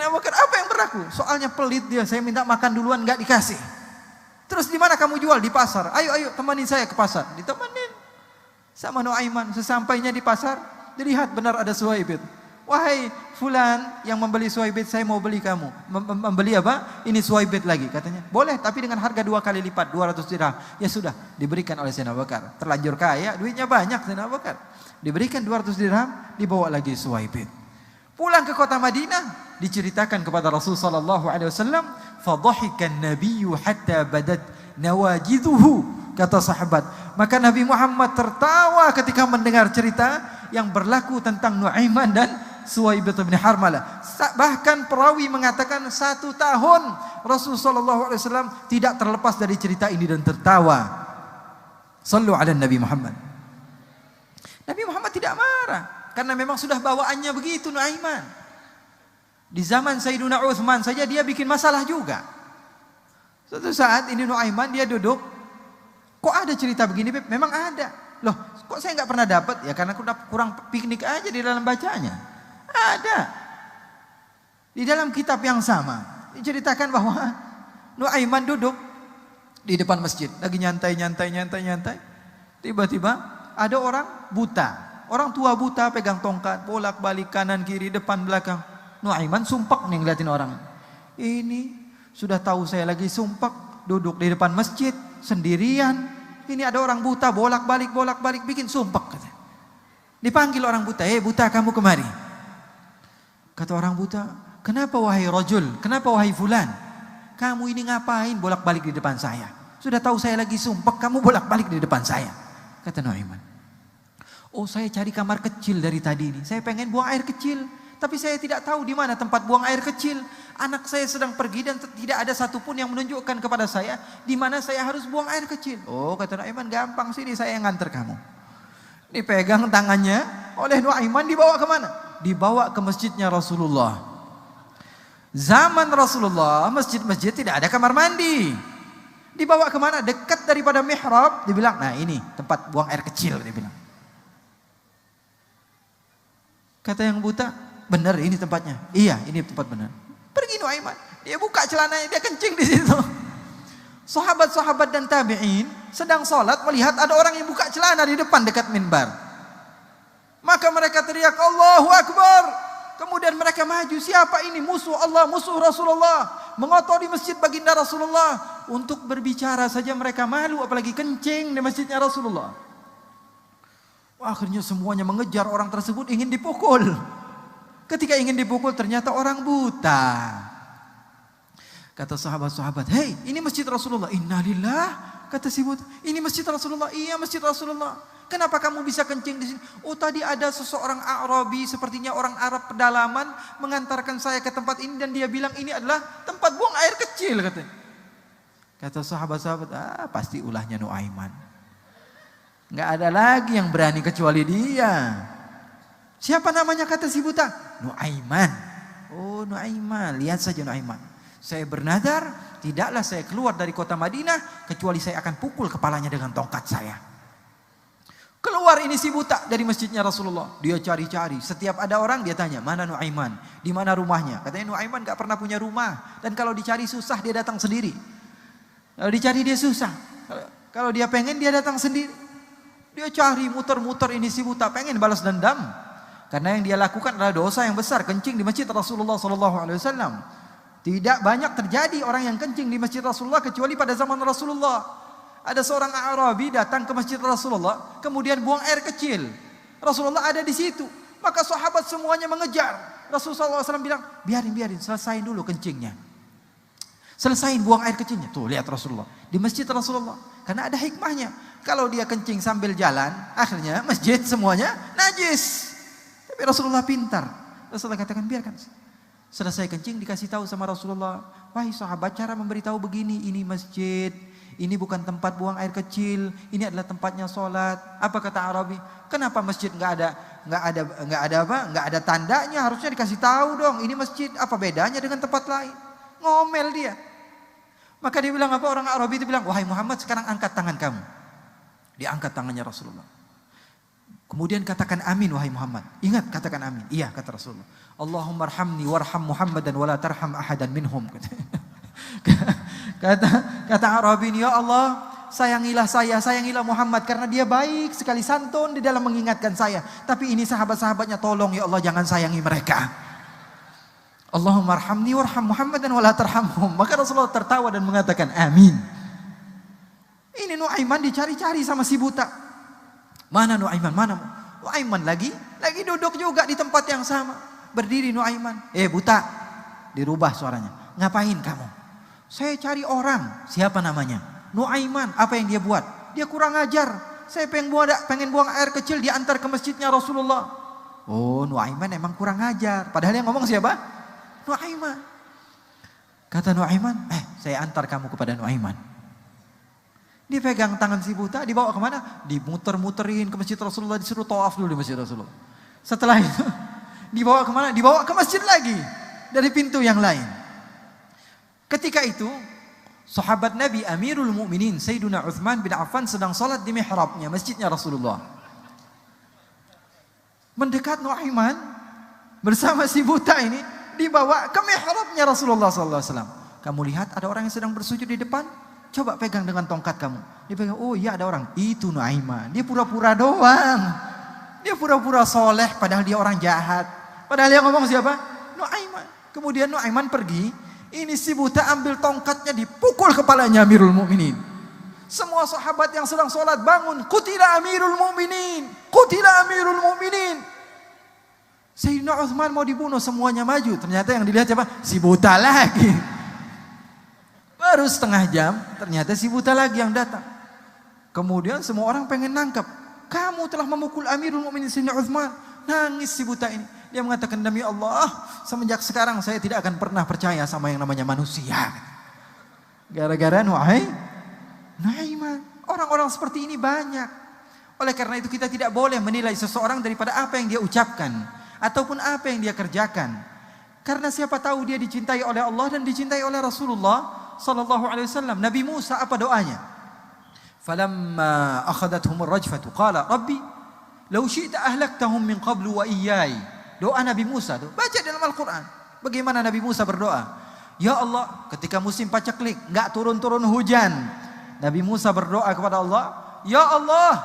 Abu Bakar, apa yang berlaku? Soalnya pelit dia, saya minta makan duluan nggak dikasih. Terus di mana kamu jual? Di pasar. Ayo temani saya ke pasar. Ditemenin sama Nuaiman. Sesampainya di pasar, dilihat benar ada Suhaibit. Wahai fulan yang membeli Suhaibit, saya mau beli kamu. Membeli apa? Ini Suhaibit lagi katanya. Boleh, tapi dengan harga 2 kali lipat, 200 dirham. Ya sudah, diberikan oleh Sayyidina Abu Bakar. Terlanjur kaya, duitnya banyak Sayyidina Abu Bakar. Diberikan 200 dirham, dibawa lagi Suhaibit. Pulang ke kota Madinah, diceritakan kepada Rasul sallallahu alaihi wasallam, fadhahikan nabiyyu hatta badat nawajiduhu, kata sahabat. Maka Nabi Muhammad tertawa ketika mendengar cerita yang berlaku tentang Nuaiman dan Suhaibit bin Harmalah. Bahkan perawi mengatakan 1 tahun Rasul sallallahu alaihi wasallam tidak terlepas dari cerita ini dan tertawa. Sallu ala Nabi Muhammad. Nabi Muhammad tidak marah karena memang sudah bawaannya begitu Nuaiman. Di zaman Sayyidina Uthman saja dia bikin masalah juga. Suatu saat ini Nuaiman dia duduk, kok ada cerita begini Beb? Memang ada. Loh, kok saya nggak pernah dapat? Ya karena kurang piknik aja di dalam bacanya. Ada. Di dalam kitab yang sama diceritakan bahwa Nuaiman duduk di depan masjid, lagi nyantai. Tiba-tiba ada orang buta. Orang tua buta pegang tongkat, bolak-balik kanan kiri depan belakang. Nuaiman sumpek nih ngeliatin orang. Ini sudah tahu saya lagi sumpek, duduk di depan masjid sendirian. Ini ada orang buta bolak-balik bikin sumpek katanya. Dipanggil orang buta, buta kamu kemari. Kata orang buta, kenapa wahai rajul? Kenapa wahai fulan? Kamu ini ngapain bolak-balik di depan saya? Sudah tahu saya lagi sumpek, kamu bolak-balik di depan saya. Kata Nuaiman. Oh saya cari kamar kecil dari tadi ini. Saya pengen buang air kecil. Tapi saya tidak tahu di mana tempat buang air kecil. Anak saya sedang pergi dan tidak ada satupun yang menunjukkan kepada saya di mana saya harus buang air kecil. Oh kata Nuaiman, gampang sini saya yang nganter kamu. Dipegang tangannya oleh Nuaiman, dibawa kemana? Dibawa ke masjidnya Rasulullah. Zaman Rasulullah masjid-masjid tidak ada kamar mandi. Dibawa kemana? Dekat daripada mihrab. Dibilang, nah ini tempat buang air kecil. Dia bilang. Kata yang buta, benar ini tempatnya. Iya, ini tempat benar. Pergi Nuaiman, dia buka celananya, dia kencing di situ. Sahabat-sahabat dan tabi'in sedang sholat melihat ada orang yang buka celana di depan dekat minbar. Maka mereka teriak Allahu Akbar. Kemudian mereka maju. Siapa ini? Musuh Allah, musuh Rasulullah. Mengotori masjid baginda Rasulullah. Untuk berbicara saja mereka malu, apalagi kencing di masjidnya Rasulullah. Akhirnya semuanya mengejar orang tersebut, ingin dipukul. Ketika ingin dipukul ternyata orang buta. Kata sahabat-sahabat, hei ini masjid Rasulullah. Innalillah Kata si buta, ini masjid Rasulullah. Iya, masjid Rasulullah. Kenapa kamu bisa kencing di sini? Oh, tadi ada seseorang Arabi, sepertinya orang Arab pedalaman, mengantarkan saya ke tempat ini dan dia bilang ini adalah tempat buang air kecil, katanya. Kata sahabat-sahabat, pasti ulahnya Nuaiman. Nggak ada lagi yang berani kecuali dia. Siapa namanya, kata si buta? Nuaiman. Oh, Nuaiman. Lihat saja Nuaiman. Saya bernadar, tidaklah saya keluar dari kota Madinah kecuali saya akan pukul kepalanya dengan tongkat saya. Keluar ini si buta dari masjidnya Rasulullah. Dia cari-cari. Setiap ada orang dia tanya, mana Nuaiman? Di mana rumahnya? Katanya Nuaiman gak pernah punya rumah. Dan kalau dicari susah dia datang sendiri. Kalau dicari dia susah. Kalau dia pengen dia datang sendiri. Dia cari muter-muter ini si buta. Pengen balas dendam. Karena yang dia lakukan adalah dosa yang besar. Kencing di masjid Rasulullah SAW. Tidak banyak terjadi orang yang kencing di masjid Rasulullah kecuali pada zaman Rasulullah. Ada seorang Arabi datang ke masjid Rasulullah, kemudian buang air kecil. Rasulullah ada di situ. Maka sahabat semuanya mengejar. Rasulullah SAW bilang, biarin, selesain dulu kencingnya. Selesain buang air kecilnya. Tuh lihat Rasulullah. Di masjid Rasulullah. Karena ada hikmahnya. Kalau dia kencing sambil jalan, akhirnya masjid semuanya najis. Tapi Rasulullah pintar. Rasulullah katakan, biarkan. Selesai kencing dikasih tahu sama Rasulullah, wahai sahabat, cara memberitahu begini, ini masjid, ini bukan tempat buang air kecil, ini adalah tempatnya sholat. Apa kata Arabi? Kenapa masjid nggak ada tandanya? Harusnya dikasih tahu dong, ini masjid, apa bedanya dengan tempat lain? Ngomel dia. Maka dia bilang apa? Orang Arabi itu bilang, wahai Muhammad, sekarang angkat tangan kamu. Diangkat tangannya Rasulullah. Kemudian katakan amin wahai Muhammad. Ingat, katakan amin. Iya, kata Rasulullah. Allahumma arhamni warham Muhammadan wala tarham ahadan minhum. Kata Arabi ini, ya Allah, sayangilah saya, sayangilah Muhammad karena dia baik sekali, santun di dalam mengingatkan saya. Tapi ini sahabat-sahabatnya, tolong ya Allah jangan sayangi mereka. Allahumma arhamni warham Muhammadan wala tarhamhum. Maka Rasulullah tertawa dan mengatakan amin. Ini Nuaiman dicari-cari sama si buta. Mana Nuaiman? Mana? Nuaiman lagi duduk juga di tempat yang sama. Berdiri Nuaiman. Buta. Dirubah suaranya. Ngapain kamu? Saya cari orang. Siapa namanya? Nuaiman. Apa yang dia buat? Dia kurang ajar. Saya pengen buang air kecil diantar ke masjidnya Rasulullah. Oh, Nuaiman emang kurang ajar. Padahal yang ngomong siapa? Nuaiman. Kata Nuaiman, saya antar kamu kepada Nuaiman. Dia pegang tangan si buta, dibawa kemana? Dimuter-muterin ke masjid Rasulullah, disuruh tawaf dulu di masjid Rasulullah. Setelah itu dibawa kemana? Dibawa ke masjid lagi dari pintu yang lain. Ketika itu sahabat Nabi Amirul Mukminin Sayyiduna Utsman bin Affan sedang salat di mihrabnya masjidnya Rasulullah. Mendekat Nuaiman bersama si buta ini dibawa ke mihrabnya Rasulullah SAW. Kamu lihat ada orang yang sedang bersujud di depan? Coba pegang dengan tongkat kamu. Dia pegang, oh iya ada orang. Itu Nuaiman. Dia pura-pura doang. Dia pura-pura soleh padahal dia orang jahat. Padahal yang ngomong siapa? Nuaiman. Kemudian Nuaiman pergi. Ini si buta ambil tongkatnya dipukul kepalanya Amirul Mukminin. Semua sahabat yang sedang sholat bangun. Qutila Amirul Mukminin. Qutila Amirul Mukminin. Sayyidina Utsman mau dibunuh, semuanya maju. Ternyata yang dilihat siapa? Si buta lagi. Baru setengah jam, ternyata si buta lagi yang datang. Kemudian semua orang pengen nangkep. Kamu telah memukul Amirul Mukminin Sayyidina Utsman. Nangis si buta ini. Dia mengatakan, demi Allah, semenjak sekarang saya tidak akan pernah percaya sama yang namanya manusia. Gara-gara Nuaiman. Orang-orang seperti ini banyak. Oleh karena itu kita tidak boleh menilai seseorang daripada apa yang dia ucapkan. Ataupun apa yang dia kerjakan. Karena siapa tahu dia dicintai oleh Allah dan dicintai oleh Rasulullah sallallahu alaihi wasallam. Nabi Musa apa doanya? Falamma akhadathum ar-rajfatu qala rabbi law syi'ta ahlaktahum min qablu wa iyyai. Doa Nabi Musa tuh. Baca dalam Al-Qur'an. Bagaimana Nabi Musa berdoa? Ya Allah, ketika musim paceklik, enggak turun-turun hujan. Nabi Musa berdoa kepada Allah, ya Allah,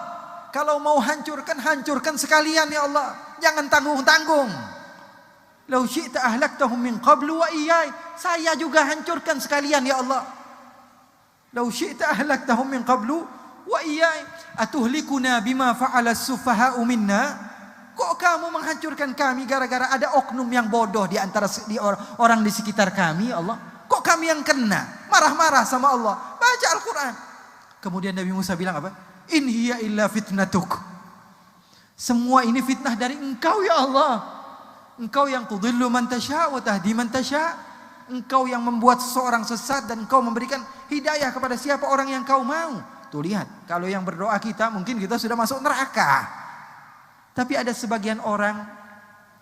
kalau mau hancurkan sekalian ya Allah. Jangan tanggung-tanggung. Lau syi'ta ahlaktahum min qablu wa iyyai. Saya juga hancurkan sekalian ya Allah. Lau syi'ta ahlaktahum min qablu wa iyyai. Atuhlikuna bima fa'ala as-sufaha'u minna. Kok kamu menghancurkan kami gara-gara ada oknum yang bodoh di antara orang di sekitar kami ya Allah? Kok kami yang kena? Marah-marah sama Allah. Baca Al-Quran. Kemudian Nabi Musa bilang apa? In hiya illa fitnatuk. Semua ini fitnah dari engkau ya Allah. Engkau yang tudhillu man tasya' wa tahdi man tasya'. Engkau yang membuat seseorang sesat dan engkau memberikan hidayah kepada siapa orang yang kau mau. Tuh lihat, kalau yang berdoa kita mungkin kita sudah masuk neraka. Tapi ada sebagian orang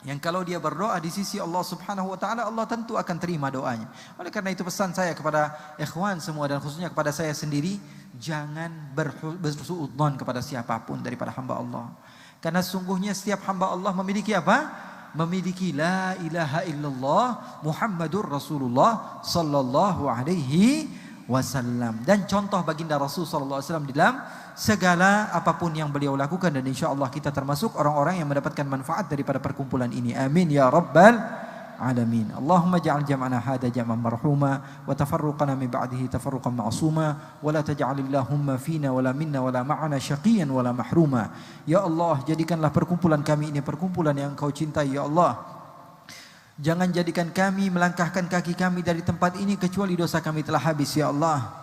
yang kalau dia berdoa di sisi Allah Subhanahu wa taala, Allah tentu akan terima doanya. Oleh karena itu pesan saya kepada ikhwan semua dan khususnya kepada saya sendiri, jangan bersuudzon kepada siapapun daripada hamba Allah. Karena sungguhnya setiap hamba Allah memiliki apa? Memiliki la ilaha illallah Muhammadur Rasulullah sallallahu alaihi wasallam. Dan contoh baginda Rasul sallallahu alaihi wasallam di dalam segala apapun yang beliau lakukan, dan insyaallah kita termasuk orang-orang yang mendapatkan manfaat daripada perkumpulan ini. Amin ya rabbal alamin. Allahumma ja'al jam'ana hadha jam'an marhuma wa tafarruqana min ba'dihi tafarruqan ma'suma wa la taj'alillahumma fina wala minna wala ma'ana syaqiyan wala mahruma. Ya Allah, jadikanlah perkumpulan kami ini perkumpulan yang Engkau cintai ya Allah. Jangan jadikan kami melangkahkan kaki kami dari tempat ini kecuali dosa kami telah habis ya Allah.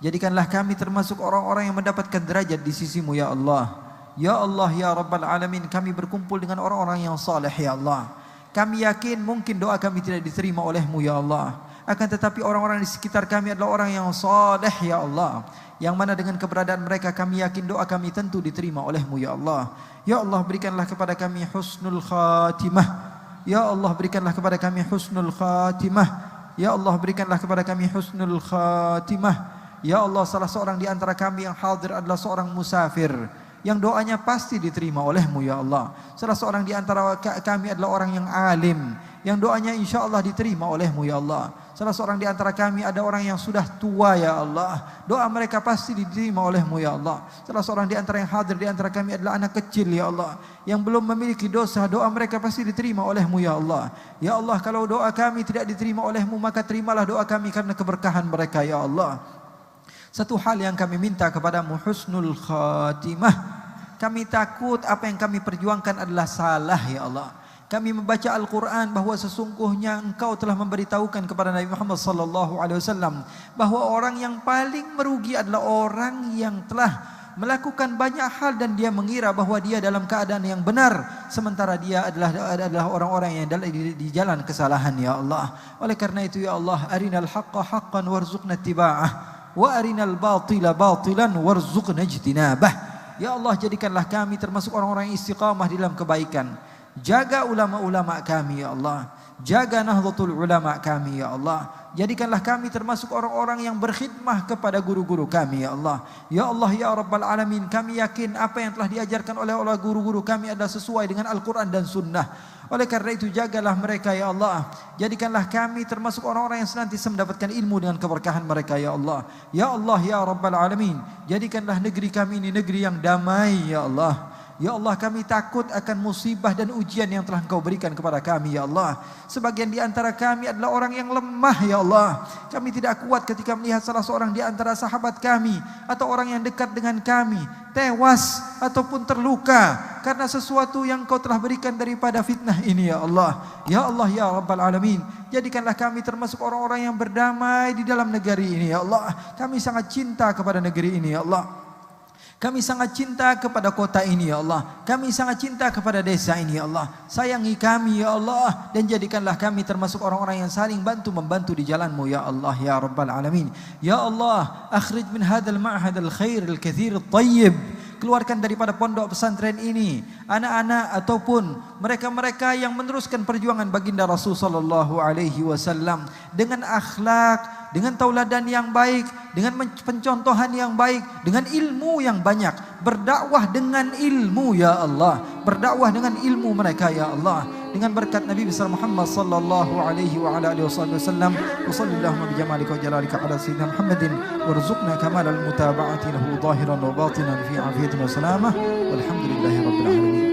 Jadikanlah kami termasuk orang-orang yang mendapatkan derajat di sisimu ya Allah. Ya Allah ya Rabbal Alamin, kami berkumpul dengan orang-orang yang saleh ya Allah. Kami yakin mungkin doa kami tidak diterima olehmu ya Allah. Akan tetapi orang-orang di sekitar kami adalah orang yang saleh ya Allah. Yang mana dengan keberadaan mereka kami yakin doa kami tentu diterima olehmu ya Allah. Ya Allah, berikanlah kepada kami husnul khatimah. Ya Allah, berikanlah kepada kami husnul khatimah. Ya Allah, berikanlah kepada kami husnul khatimah. Ya Allah, salah seorang di antara kami yang hadir adalah seorang musafir yang doanya pasti diterima olehmu ya Allah. Salah seorang di antara kami adalah orang yang alim yang doanya insya Allah diterima olehmu ya Allah. Salah seorang di antara kami ada orang yang sudah tua ya Allah, doa mereka pasti diterima olehmu ya Allah. Salah seorang di antara yang hadir di antara kami adalah anak kecil ya Allah, yang belum memiliki dosa, doa mereka pasti diterima olehmu ya Allah. Ya Allah, kalau doa kami tidak diterima olehmu, maka terimalah doa kami karena keberkahan mereka ya Allah. Satu hal yang kami minta kepadamu, husnul khatimah. Kami takut apa yang kami perjuangkan adalah salah ya Allah. Kami membaca Al-Quran bahwa sesungguhnya Engkau telah memberitahukan kepada Nabi Muhammad sallallahu alaihi wasallam bahwa orang yang paling merugi adalah orang yang telah melakukan banyak hal dan dia mengira bahwa dia dalam keadaan yang benar, sementara dia adalah orang-orang yang di jalan kesalahan ya Allah. Oleh karena itu ya Allah, arinal haqqa haqqan warzuqna ittiba'ah wa arinal batila batilan warzuqna ijtinabah. Ya Allah, jadikanlah kami termasuk orang-orang yang istiqamah di dalam kebaikan. Jaga ulama-ulama kami ya Allah. Jaga nahdlatul ulama kami ya Allah. Jadikanlah kami termasuk orang-orang yang berkhidmah kepada guru-guru kami ya Allah. Ya Allah ya Rabbal Alamin, kami yakin apa yang telah diajarkan oleh guru-guru kami adalah sesuai dengan Al-Quran dan Sunnah. Oleh karena itu jagalah mereka ya Allah. Jadikanlah kami termasuk orang-orang yang senantiasa mendapatkan ilmu dengan keberkahan mereka ya Allah. Ya Allah ya Rabbal Alamin, jadikanlah negeri kami ini negeri yang damai ya Allah. Ya Allah, kami takut akan musibah dan ujian yang telah Engkau berikan kepada kami ya Allah. Sebagian di antara kami adalah orang yang lemah ya Allah. Kami tidak kuat ketika melihat salah seorang di antara sahabat kami atau orang yang dekat dengan kami tewas ataupun terluka karena sesuatu yang Engkau telah berikan daripada fitnah ini ya Allah. Ya Allah ya Rabbal Alamin, jadikanlah kami termasuk orang-orang yang berdamai di dalam negeri ini ya Allah. Kami sangat cinta kepada negeri ini ya Allah. Kami sangat cinta kepada kota ini ya Allah. Kami sangat cinta kepada desa ini ya Allah. Sayangi kami ya Allah, dan jadikanlah kami termasuk orang-orang yang saling bantu-membantu di jalan-Mu ya Allah ya Rabbal Alamin. Ya Allah, akhrij min hadzal ma'had al-khair al-katsir at-tayyib. Keluarkan daripada pondok pesantren ini anak-anak ataupun mereka-mereka yang meneruskan perjuangan baginda Rasul sallallahu alaihi wasallam dengan akhlak, dengan tauladan yang baik, dengan pencontohan yang baik, dengan ilmu yang banyak. Berdakwah dengan ilmu ya Allah. Berdakwah dengan ilmu mereka ya Allah. Dengan berkat Nabi besar Muhammad sallallahu alaihi wa ala alihi wasallam. Wa sallallahu bi jamalika wa jalalika ala sayyidina Muhammadin warzuqna kamal al mutaba'ati lahu zahiran wa batinan fi afiyatin wa salamah. Walhamdulillahi rabbil alamin.